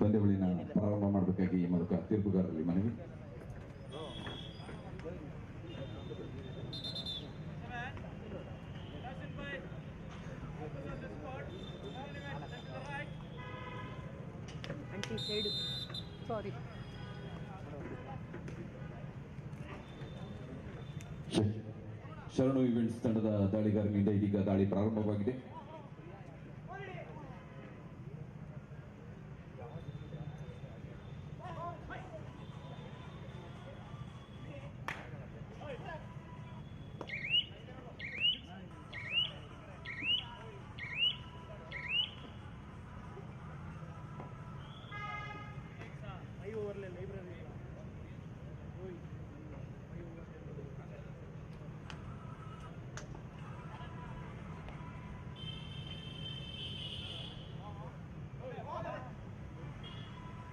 ಪಂದ್ಯಾವಳಿನ ಪ್ರಾರಂಭ ಮಾಡಬೇಕಾಗಿ ಈ ಮೂಲಕ ತೀರ್ಪುಗಾರರಲ್ಲಿ ಮನವಿ. ಶರಣು ಇವೆಂಟ್ಸ್ ತಂಡದ ದಾಳಿಗಾರನಿಂದ ಇದೀಗ ದಾಳಿ ಪ್ರಾರಂಭವಾಗಿದೆ.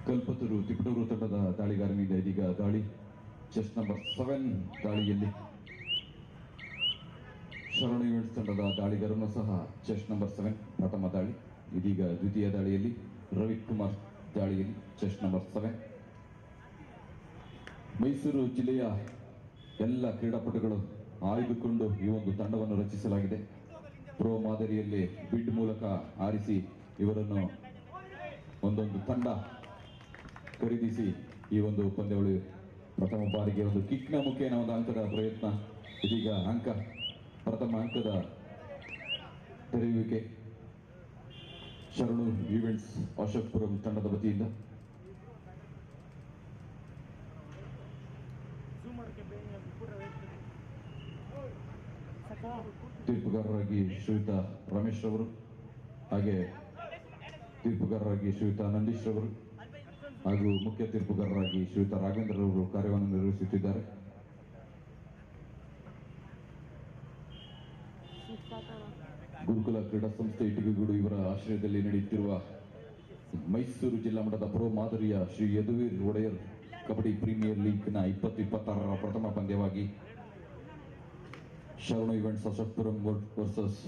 ಕಲ್ಪತರು ತಿಪಟೂರು ತಂಡದ ದಾಳಿಗಾರನಿಂದ ಇದೀಗ ದಾಳಿ ಚೆಸ್ ನಂಬರ್ 7 ದಾಳಿಯಲ್ಲಿ. ಶರಣು ಇವೆಂಟ್ಸ್ ತಂಡದ ದಾಳಿಗಾರನು ಸಹ ಚೆಸ್ ನಂಬರ್ 7 ಪ್ರಥಮ ದಾಳಿ. ಇದೀಗ ದ್ವಿತೀಯ ದಾಳಿಯಲ್ಲಿ ರವಿಕುಮಾರ್ ದಾಳಿಯಲ್ಲಿ ಚೆಸ್ ನಂಬರ್ 7. ಮೈಸೂರು ಜಿಲ್ಲೆಯ ಎಲ್ಲ ಕ್ರೀಡಾಪಟುಗಳು ಆಯ್ದುಕೊಂಡು ಈ ಒಂದು ತಂಡವನ್ನು ರಚಿಸಲಾಗಿದೆ. ಪ್ರೋ ಮಾದರಿಯಲ್ಲಿ ಬಿಡ್ ಮೂಲಕ ಆರಿಸಿ ಇವರನ್ನು ಒಂದೊಂದು ತಂಡ ಖರೀದಿಸಿ ಈ ಒಂದು ಪಂದ್ಯಾವಳಿ ಪ್ರಥಮ ಬಾರಿಗೆ ಒಂದು ಕಿಕ್ನ ಮುಖೇನ ಒಂದು ಅಂಕದ ಪ್ರಯತ್ನ. ಇದೀಗ ಪ್ರಥಮ ಅಂಕದ ತೆರೆಯುವಿಕೆ ಶರಣು ಈವೆಂಟ್ಸ್ ಅಶೋಕ್ಪುರಂ ತಂಡದ ವತಿಯಿಂದ. ತೀರ್ಪುಗಾರರಾಗಿ ಶ್ರೀಯುತ ರಮೇಶ್ ರವರು, ಹಾಗೆ ತೀರ್ಪುಗಾರರಾಗಿ ಶ್ರೀಯುತ ನಂದೀಶ್ ರವರು ಹಾಗೂ ಮುಖ್ಯ ತೀರ್ಪುಗಾರರಾಗಿ ಶ್ರೀಯುತ ರಾಘವೇಂದ್ರ ರವರು ಕಾರ್ಯವನ್ನು ನಿರ್ವಹಿಸುತ್ತಿದ್ದಾರೆ. ಗುರುಕುಲ ಕ್ರೀಡಾ ಸಂಸ್ಥೆ ಇಟಗಿಗೂಡು ಇವರ ಆಶ್ರಯದಲ್ಲಿ ನಡೆಯುತ್ತಿರುವ ಮೈಸೂರು ಜಿಲ್ಲಾ ಮಟ್ಟದ ಪ್ರೋ ಮಾದರಿಯ ಶ್ರೀ ಯದುವೀರ್ ಒಡೆಯರ್ ಕಬಡ್ಡಿ ಪ್ರೀಮಿಯರ್ ಲೀಗ್ನ 2026ರ ಪ್ರಥಮ ಪಂದ್ಯವಾಗಿ ಶರಣು ಇವೆಂಟ್ಸ್ ಅಶೋಕ್ಪುರಂ ವರ್ಸಸ್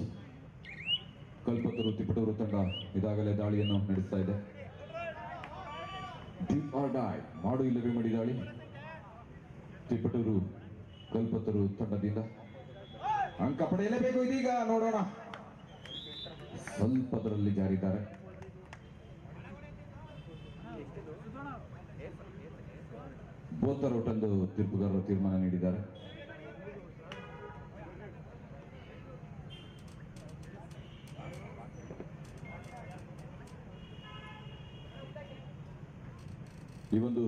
ಕಲ್ಪತರು ತಿಪಟೂರು ತಂಡ ಇದಾಗಲೇ ದಾಳಿಯನ್ನು ನಡೆಸ್ತಾ ಇದೆ. ಮಾಡು ಇಲ್ಲವೇ ಮಡಿ ದಾಳಿ ತಿಪಟೂರು ಕಲ್ಪತರು ತಂಡದಿಂದ. ಅಂಕ ಪಡೆಯಲೇಬೇಕು. ಇದೀಗ ನೋಡೋಣ, ಸ್ವಲ್ಪದರಲ್ಲಿ ಜಾರಿದ್ದಾರೆ. ಬೋತರ್ ಔಟ್ ಎಂದು ತೀರ್ಪುಗಾರರು ತೀರ್ಮಾನ ನೀಡಿದ್ದಾರೆ. ಈ ಒಂದು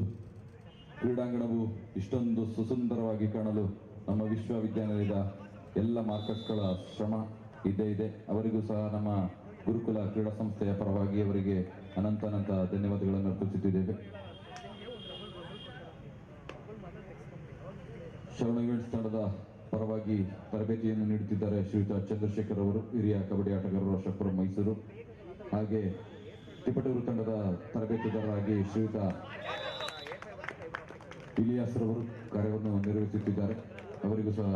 ಕ್ರೀಡಾಂಗಣವು ಇಷ್ಟೊಂದು ಸುಸುಂದರವಾಗಿ ಕಾಣಲು ನಮ್ಮ ವಿಶ್ವವಿದ್ಯಾನಿಲಯದ ಎಲ್ಲ ಮಾರ್ಕರ್ಸ್ಗಳ ಶ್ರಮ ಇದ್ದೇ ಇದೆ. ಅವರಿಗೂ ಸಹ ನಮ್ಮ ಗುರುಕುಲ ಕ್ರೀಡಾ ಸಂಸ್ಥೆಯ ಪರವಾಗಿ ಅವರಿಗೆ ಅನಂತ ಧನ್ಯವಾದಗಳನ್ನು ಅರ್ಪಿಸುತ್ತಿದ್ದೇವೆ. ಶರಣ ಇವೆಂಟ್ಸ್ ತಂಡದ ಪರವಾಗಿ ತರಬೇತಿಯನ್ನು ನೀಡುತ್ತಿದ್ದಾರೆ ಶ್ರೀಯುತ ಚಂದ್ರಶೇಖರ್ ಅವರು, ಹಿರಿಯ ಕಬಡ್ಡಿ ಆಟಗಾರರು, ಅಶೋಕ್ಪುರಂ ಮೈಸೂರು. ಹಾಗೆ ತಿಪಟೂರು ತಂಡದ ತರಬೇತುದಾರರಾಗಿ ಶ್ರೀಯುತ ಇಲಿಯಾಸ್ ರವರು ಕಾರ್ಯವನ್ನು ನಿರ್ವಹಿಸುತ್ತಿದ್ದಾರೆ. ಅವರಿಗೂ ಸಹ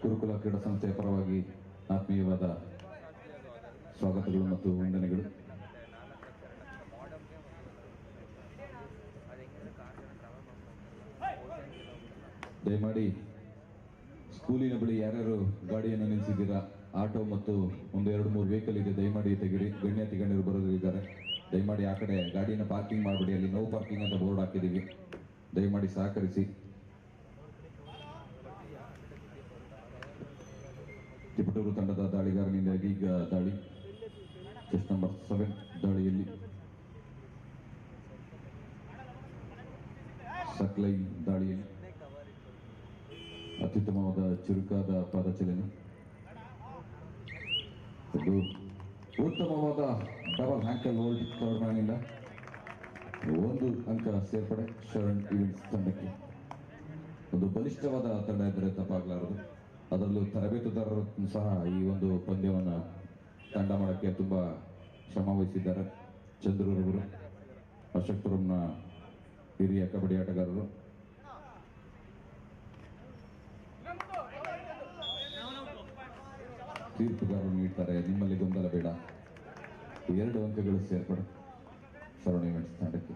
ಗುರುಕುಲ ಕ್ರೀಡಾ ಸಂಸ್ಥೆಯ ಪರವಾಗಿ ಆತ್ಮೀಯವಾದ ಸ್ವಾಗತಗಳು ಮತ್ತು ವಂದನೆಗಳು. ದಯಮಾಡಿ ಸ್ಕೂಲಿನ ಬಳಿ ಯಾರ್ಯಾರು ಗಾಡಿಯನ್ನು ನಿಲ್ಲಿಸಿದ್ದೀರಾ, ಆಟೋ ಮತ್ತು ಒಂದು 2-3 ವೆಹಿಕಲ್ ಇದೆ, ದಯಮಾಡಿ ತೆಗಿರಿ. ಗಣ್ಯಾತಿ ಗಣ್ಯರು ಬರೋದಿದ್ದಾರೆ, ದಯಮಾಡಿ ಆ ಕಡೆ ಗಾಡಿಯನ್ನು ಪಾರ್ಕಿಂಗ್ ಮಾಡಬೇಡಿ. ಅಲ್ಲಿ ನೋ ಪಾರ್ಕಿಂಗ್ ಅಂತ ಬೋರ್ಡ್ ಹಾಕಿದ್ದೀವಿ, ದಯಮಾಡಿ ಸಹಕರಿಸಿ. ತಿಪಟೂರು ತಂಡದ ದಾಳಿಗಾರನಿಂದ ಈಗ ದಾಳಿ ಚೆಸ್ ನಂಬರ್ 7 ದಾಳಿಯಲ್ಲಿ ಸಕ್ಲೈನ್ ದಾಳಿಯಲ್ಲಿ ಅತ್ಯುತ್ತಮವಾದ ಚುರುಕಾದ ಪಾದಚಲನೆ, ಒಂದು ಉತ್ತಮವಾದ ಡಬಲ್ ಹ್ಯಾಂಕಲ್ ಹೋಲ್ಡ್ ಥರ್ಡ್ಮ್ಯಾನ್ನಿಂದ 1 ಅಂಕ ಸೇರ್ಪಡೆ ಶರಣ್ ಇವೆಂಟ್ಸ್ ತಂಡಕ್ಕೆ. ಒಂದು ಬಲಿಷ್ಠವಾದ ತಂಡ ಎಂದರೆ ತಪ್ಪಾಗಲಾರದು. ಅದರಲ್ಲೂ ತರಬೇತುದಾರರು ಸಹ ಈ ಒಂದು ಪಂದ್ಯವನ್ನು ತಂಡ ಮಾಡೋಕ್ಕೆ ತುಂಬ ಶ್ರಮ ವಹಿಸಿದ್ದಾರೆ. ಚಂದ್ರೂರವರು ಅಶೋಕ್ಪುರಂನ ಹಿರಿಯ ಕಬಡ್ಡಿ ಆಟಗಾರರು. ತೀರ್ಪುಗಾರರು ನೀಡ್ತಾರೆ, ನಿಮ್ಮಲ್ಲಿ ಗೊಂದಲ ಬೇಡ. 2 ಅಂಕಗಳು ಸೇರ್ಪಡೆ ಶರವಣ ಇವೆಂಟ್ಸ್ ತಂಡಕ್ಕೆ.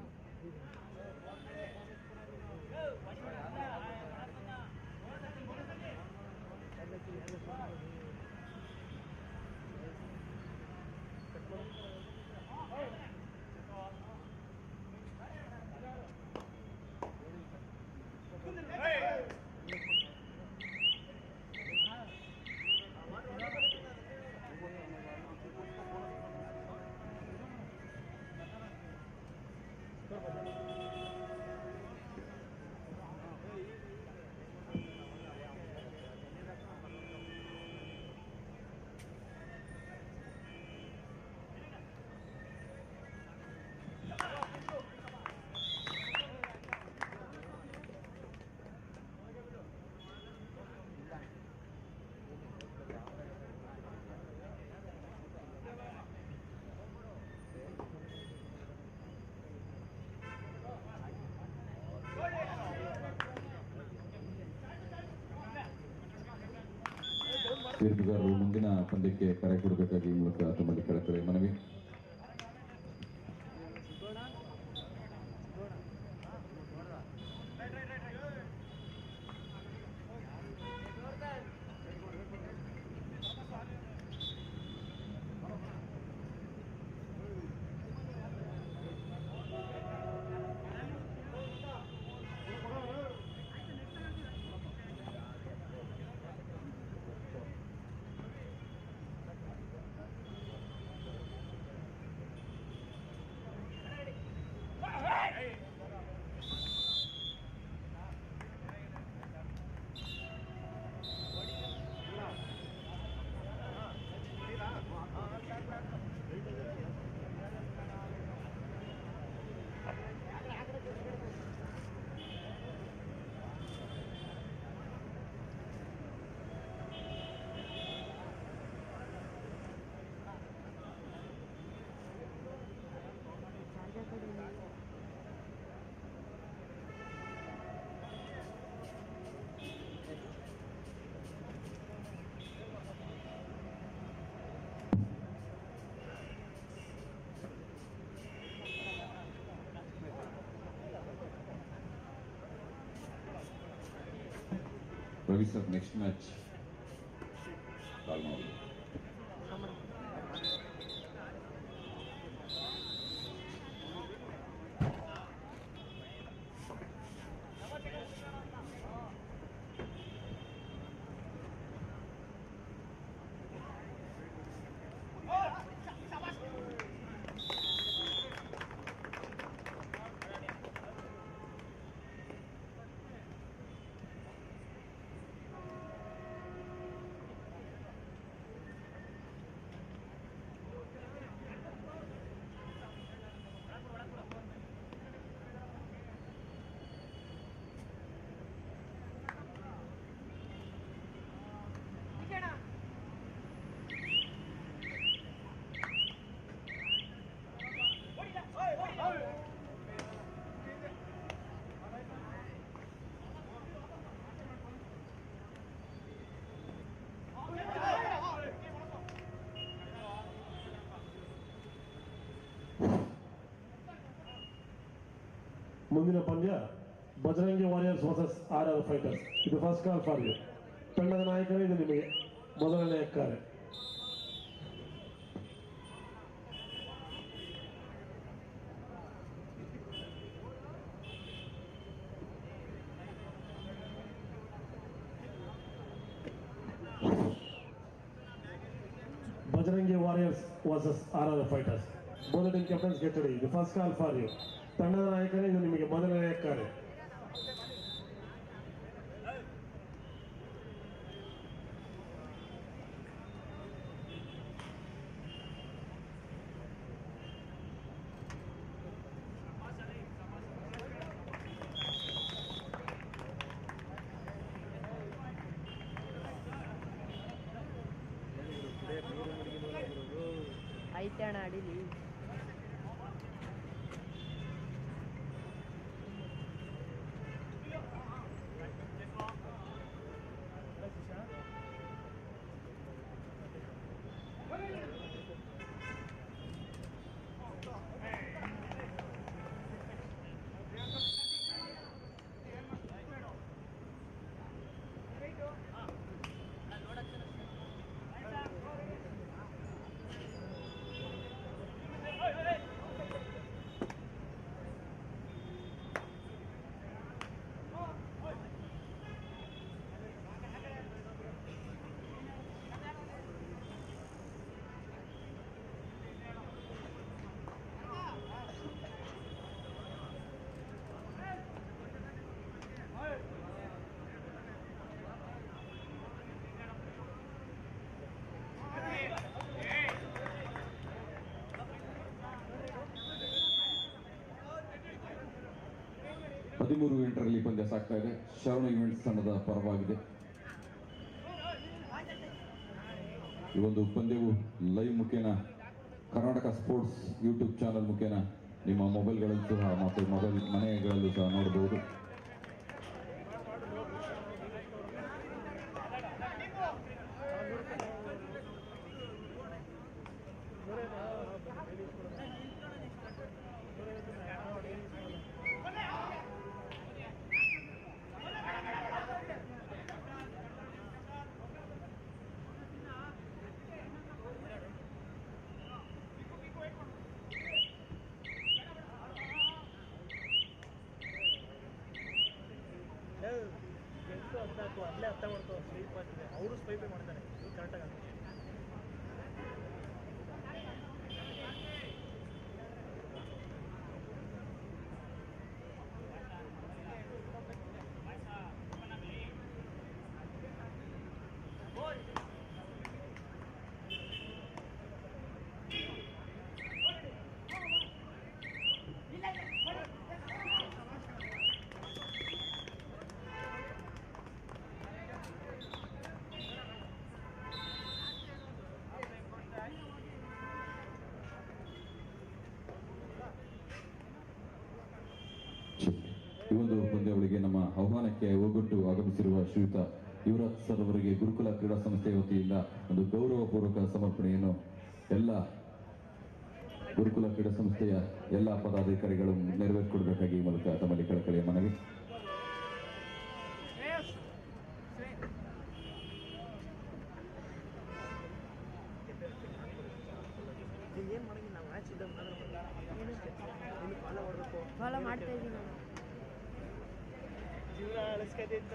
ತೀರ್ಪುಗಾರರು ಮುಂದಿನ ಪಂದ್ಯಕ್ಕೆ ಕರೆ ಕೊಡಬೇಕಾಗಿ ಈ ಮೂಲಕ ತಮ್ಮಲ್ಲಿ ಕಳಕಳಿ ಮನವಿ. Ravi sir, next match. ಮುಂದಿನ ಪಂದ್ಯ Bajrangi warriors versus RR fighters. ಇದು ಫಸ್ಟ್ ಕಾಲ್ ಫಾರ್ ಯು. ತಂಡದ ನಾಯಕರೇ ಇದು ನಿಮಗೆ ಮೊದಲನೇ ಕಾರ್ಯ. Bajrangi Warriors versus RR Fighters. Both the team captains get ready. The first call for you. ತಂಡದ ನಾಯಕರೇ ಇದು ನಿಮಗೆ ಮೊದಲನೇ ಕಾರ್ಯ. ಐತಣ ಅಡಿಲಿ 13-8ರಲ್ಲಿ ಪಂದ್ಯ ಸಾಗ್ತಾ ಇದೆ. ಶರಣ ಇವೆಂಟ್ಸ್ ತಂಡದ ಪರವಾಗಿದೆ. ಈ ಒಂದು ಪಂದ್ಯವು ಲೈವ್ ಮುಖೇನ ಕರ್ನಾಟಕ ಸ್ಪೋರ್ಟ್ಸ್ ಯೂಟ್ಯೂಬ್ ಚಾನಲ್ ಮುಖೇನ ನಿಮ್ಮ ಮೊಬೈಲ್ಗಳಲ್ಲೂ ಸಹ ಮತ್ತು ಮೊಬೈಲ್ ಮನೆಗಳಲ್ಲೂ ಸಹ ನೋಡಬಹುದು. ಅಲ್ಲೇ ಅರ್ಥ ಮಾಡ್ಕೋ, ಸ್ವೈಪ್ ಆಗ್ತಿದೆ, ಅವರು ಸ್ವೈಪೇ ಮಾಡ್ತಾರೆ ಕರೆಕ್ಟಾಗಿ. ಈ ಒಂದು ಪಂದ್ಯಾವಳಿಗೆ ನಮ್ಮ ಆಹ್ವಾನಕ್ಕೆ ಹೋಗೊಟ್ಟು ಆಗಮಿಸಿರುವ ಶ್ರೀಯುತ ಯುವರಾಜ್ ಸರ್ ಅವರಿಗೆ ಗುರುಕುಲ ಕ್ರೀಡಾ ಸಂಸ್ಥೆಯ ವತಿಯಿಂದ ಒಂದು ಗೌರವಪೂರ್ವಕ ಸಮರ್ಪಣೆಯನ್ನು ಎಲ್ಲ ಗುರುಕುಲ ಕ್ರೀಡಾ ಸಂಸ್ಥೆಯ ಎಲ್ಲ ಪದಾಧಿಕಾರಿಗಳು ನೆರವೇರಿಸಿಕೊಡಬೇಕಾಗಿ ಈ ಮೂಲಕ ತಮ್ಮಲ್ಲಿ ಕಳಕಳಿಯ ಮನವಿ. ಏನು ಮಾಡಂಗಿಲ್ಲ, ನಾವು ಮ್ಯಾಚ್ ಇದ್ದಾಗ ಫಾಲೋ ಮಾಡಬೇಕು. ಫಾಲೋ ಮಾಡ್ತಾ ಇದ್ದೀನಿ ನಾನು. ಜೀವನ ಅಳಿಸ್ಕದೆ ಅಂತ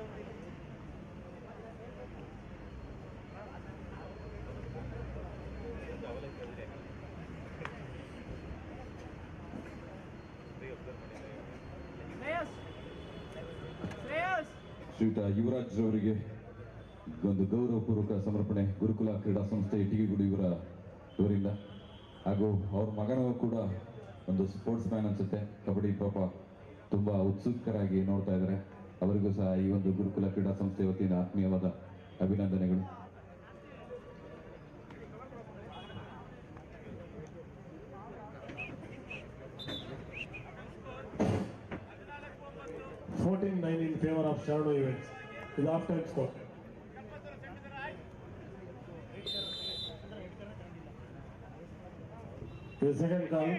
ಶ್ರೀಯುತ ಯುವರಾಜ್ ಅವರಿಗೆ ಒಂದು ಗೌರವಪೂರ್ವಕ ಸಮರ್ಪಣೆ ಗುರುಕುಲ ಕ್ರೀಡಾ ಸಂಸ್ಥೆ ಇಟಿಗಿಗುಡಿ ಇವರಿಂದ. ಹಾಗೂ ಅವ್ರ ಮಗನೂ ಕೂಡ ಒಂದು ಸ್ಪೋರ್ಟ್ಸ್ ಮ್ಯಾನ್ ಅನ್ಸುತ್ತೆ, ಕಬಡ್ಡಿ ಪಾಪ ತುಂಬಾ ಉತ್ಸುಕರಾಗಿ ನೋಡ್ತಾ ಇದ್ದಾರೆ. ಅವರಿಗೂ ಸಹ ಈ ಒಂದು ಗುರುಕುಲ ಕ್ರೀಡಾ ಸಂಸ್ಥೆ ವತಿಯಿಂದ ಆತ್ಮೀಯವಾದ ಅಭಿನಂದನೆಗಳು.14-9 in favor of Sharno Events. Is half time score. The second call,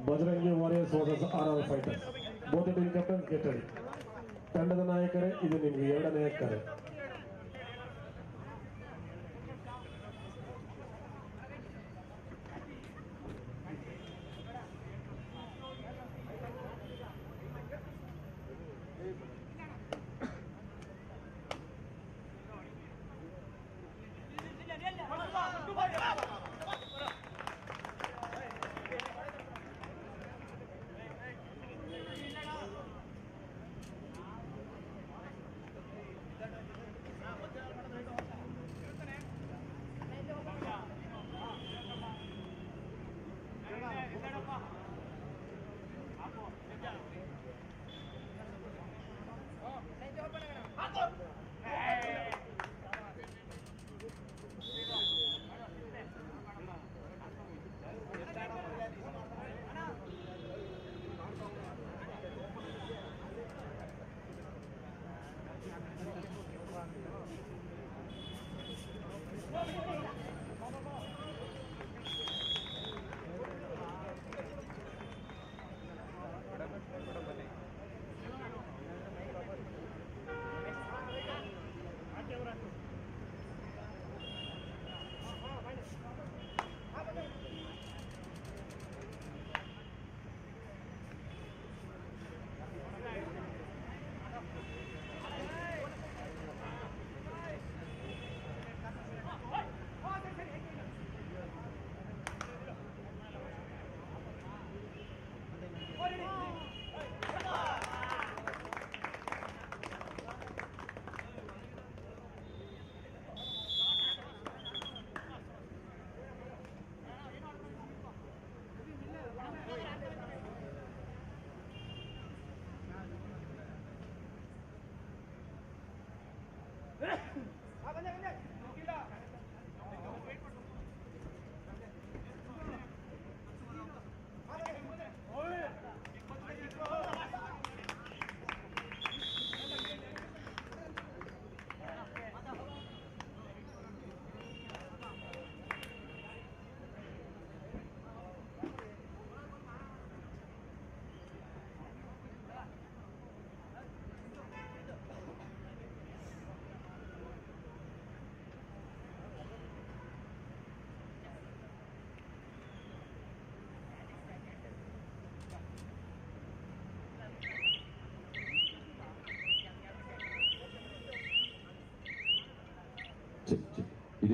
Bajrangi Warriors versus RR Fighters. Both the team captains get ready. ತಂಡದ ನಾಯಕರೇ, ಇದು ನಿಮಗೆ ಎರಡನೇ ಕರೆ.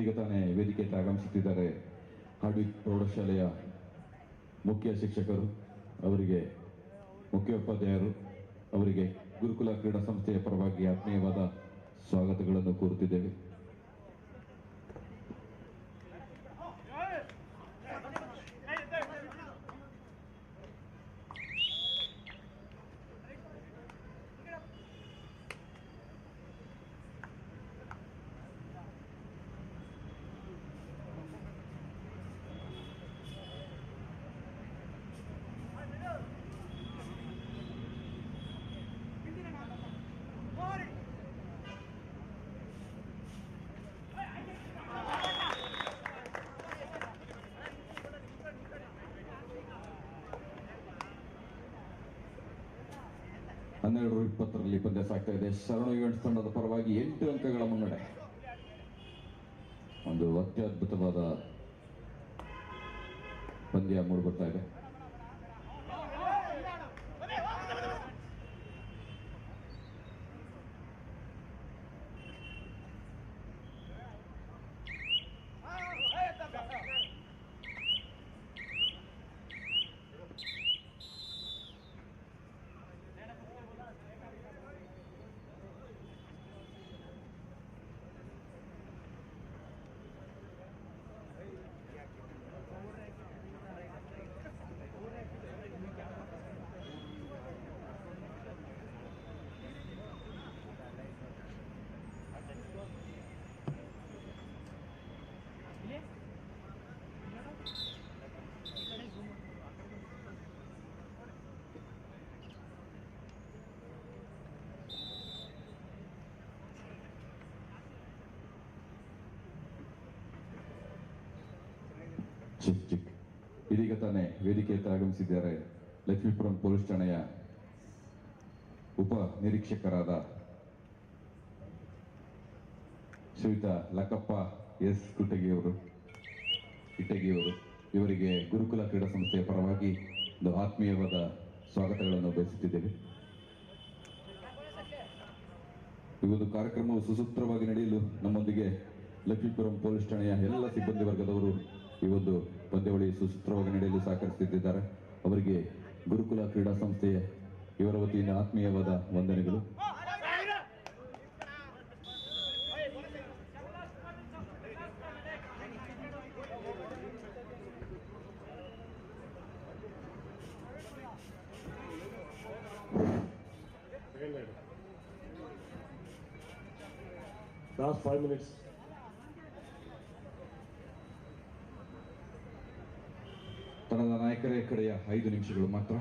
ಇದೀಗ ತಾನೇ ವೇದಿಕೆಗೆ ಆಗಮಿಸುತ್ತಿದ್ದಾರೆ ಹಾರ್ಡ್ವಿಕ್ ಪ್ರೌಢಶಾಲೆಯ ಮುಖ್ಯ ಶಿಕ್ಷಕರು, ಅವರಿಗೆ ಮುಖ್ಯೋಪಾಧ್ಯಾಯರು, ಅವರಿಗೆ ಗುರುಕುಲ ಕ್ರೀಡಾ ಸಂಸ್ಥೆಯ ಪರವಾಗಿ ಆತ್ಮೀಯವಾದ ಸ್ವಾಗತಗಳನ್ನು ಕೋರುತ್ತಿದ್ದೇವೆ. ಹನ್ನೆರಡು 20ರಲ್ಲಿ ಪಂದ್ಯ ಸಾಗ್ತಾ ಇದೆ. ಶರಣ ಇವೆಂಟ್ಸ್ ತಂಡದ ಪರವಾಗಿ 8 ಅಂಕಗಳ ಮುನ್ನಡೆ. ಒಂದು ಅತ್ಯದ್ಭುತವಾದ ಪಂದ್ಯ ಮೂಡಿಬರ್ತಾ ಇದೆ. ಚಿಕ್ ಇದೀಗ ತಾನೇ ವೇದಿಕೆಗೆ ಆಗಮಿಸಿದ್ದಾರೆ ಲಕ್ಷ್ಮೀಪುರಂ ಪೊಲೀಸ್ ಠಾಣೆಯ ಉಪ ನಿರೀಕ್ಷಕರಾದ ಶ್ರೀಯುತ ಲಕ್ಕಪ್ಪ ಎಸ್ ಇಟಗಿಯವರು. ಇವರಿಗೆ ಗುರುಕುಲ ಕ್ರೀಡಾ ಸಂಸ್ಥೆಯ ಪರವಾಗಿ ಒಂದು ಆತ್ಮೀಯವಾದ ಸ್ವಾಗತಗಳನ್ನು ಬಯಸುತ್ತಿದ್ದೇವೆ. ಈ ಒಂದು ಕಾರ್ಯಕ್ರಮವು ಸುಸೂತ್ರವಾಗಿ ನಡೆಯಲು ನಮ್ಮೊಂದಿಗೆ ಲಕ್ಷ್ಮೀಪುರಂ ಪೊಲೀಸ್ ಠಾಣೆಯ ಎಲ್ಲ ಸಿಬ್ಬಂದಿ ವರ್ಗದವರು ಈ ಒಂದು ಪಂದ್ಯಾವಳಿ ಸುಸೂತ್ರವಾಗಿ ನಡೆಯಲು ಸಹಕರಿಸುತ್ತಿದ್ದಾರೆ. ಅವರಿಗೆ ಗುರುಕುಲ ಕ್ರೀಡಾ ಸಂಸ್ಥೆಯ ಇವರ ವತಿಯಿಂದ ಆತ್ಮೀಯವಾದ ವಂದನೆಗಳು. Last 5 minutes. ತಂಡದ ನಾಯಕರೇ ಕಡೆಯ 5 ನಿಮಿಷಗಳು ಮಾತ್ರ.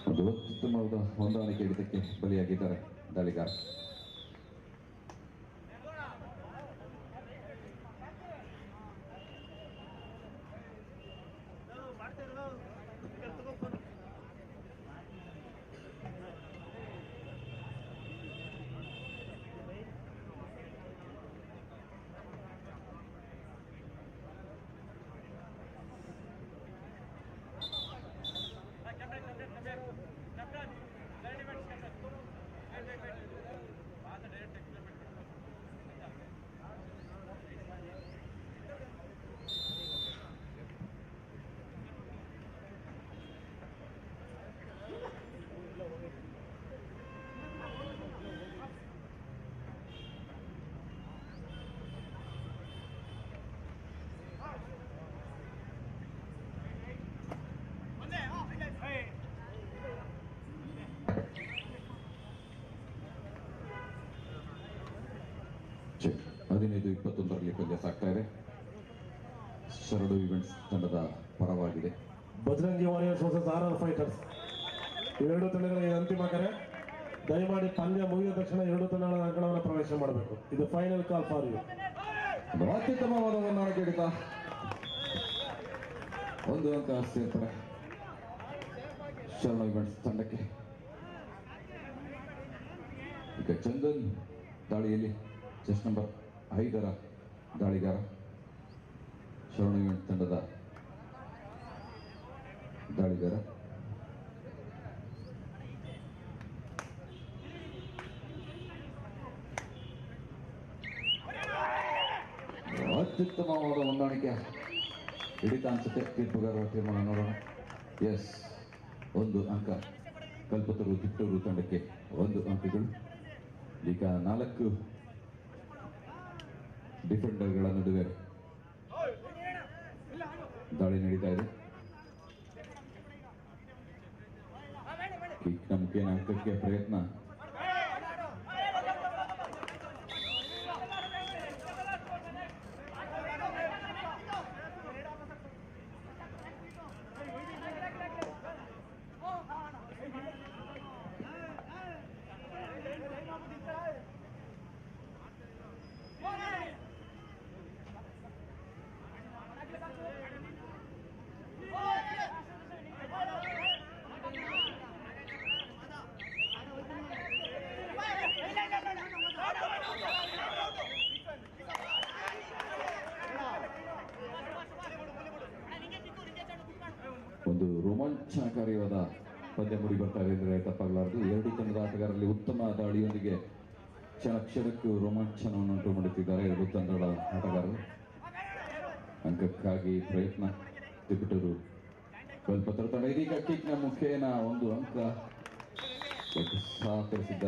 ಒಂದು ಅತ್ಯುತ್ತಮವಾದ ಹೊಂದಾಣಿಕೆ ಹಿಡಿತಕ್ಕೆ ಬಲಿಯಾಗಿದ್ದಾರೆ ದಾಳಿಗಾರ. 15-21ರಲ್ಲಿ ಪಂದ್ಯ ಸಾಗ್ತಾ ಇದೆ. ಶರಡು ಇವೆಂಟ್ಸ್ ತಂಡದ ಪರವಾಗಿದೆ. Bajrangi warriors versus RR fighters. ಎರಡು ತಂಡಗಳಿಗೆ ಅಂತಿಮ ಕರೆ. ದಯಮಾಡಿ ಪಂದ್ಯ ಮುಗಿದ ತಕ್ಷಣ ಎರಡು ತಂಡಗಳ ಅಂಕಣವನ್ನು ಪ್ರವೇಶ ಮಾಡಬೇಕು. ಇದು ಫೈನಲ್ ಕಾಲ್ ಫಾರ್ ಯು. ಒಂದು ಅತ್ಯುತ್ತಮವಾದ ಹೊಂದಾಣಿಕೆ ಹಿಡಿತ. ಒಂದು ಅಂಕ ಸೇರ್ಪಡೆ ಶರಣ ಇವೆಂಟ್ಸ್ ತಂಡಕ್ಕೆ. ಈಗ ಚಂದನ್ ದಾಳಿಯಲ್ಲಿ ಚೆಸ್ ನಂಬರ್ 5ರ ದಾಳಿಗಾರ. ಶರಣ ಇವೆಂಟ್ಸ್ ತಂಡದ ದಾಳಿಗಾರ. ಅತ್ಯುತ್ತಮವಾದ ಹೊಂದಾಣಿಕೆ ಹಿಡಿತ ಅನ್ಸುತ್ತೆ. ತೀರ್ಪುಗಾರರ ತೀರ್ಮಾನ ನೋಡೋಣ. ಎಸ್, ಒಂದು ಅಂಕ ಕಲ್ಪತರು ತಿಟ್ಟೂರು ತಂಡಕ್ಕೆ 1 ಅಂಕಗಳು. ಈಗ 4 ಡಿಫೆಂಡರ್ಗಳ ನಡುವೆ ದಾಳಿ ನಡೀತಾ ಇದೆ. ಕಿಕ್ನ ಮುಖೇನ ಅಂಕಕ್ಕೆ ಪ್ರಯತ್ನ. ಒಂದು ರೋಮಾಂಚನಕಾರಿಯಾದ ಪಂದ್ಯ ಮೂಡಿ ಬರ್ತಾ ಇದೆ ಅಂದರೆ ತಪ್ಪಾಗಲಾರದು. ಎರಡು ತಂಡದ ಆಟಗಾರರಲ್ಲಿ ಉತ್ತಮ ದಾಳಿಯೊಂದಿಗೆ ಕ್ಷಣಕ್ಕೂ ರೋಮಾಂಚನವನ್ನು ಉಂಟು ಮಾಡುತ್ತಿದ್ದಾರೆ ಎರಡು ತಂಡದ ಆಟಗಾರರು. ಅಂಕಕ್ಕಾಗಿ ಪ್ರಯತ್ನ. ತಿಪಟೂರು ಕಲ್ಪತರು ತಂಡ ಇದೀಗ ಕಿಕ್ನ ಮುಖೇನ 1 ಅಂಕ ಸಹಕರಿಸಿದ್ದಾರೆ.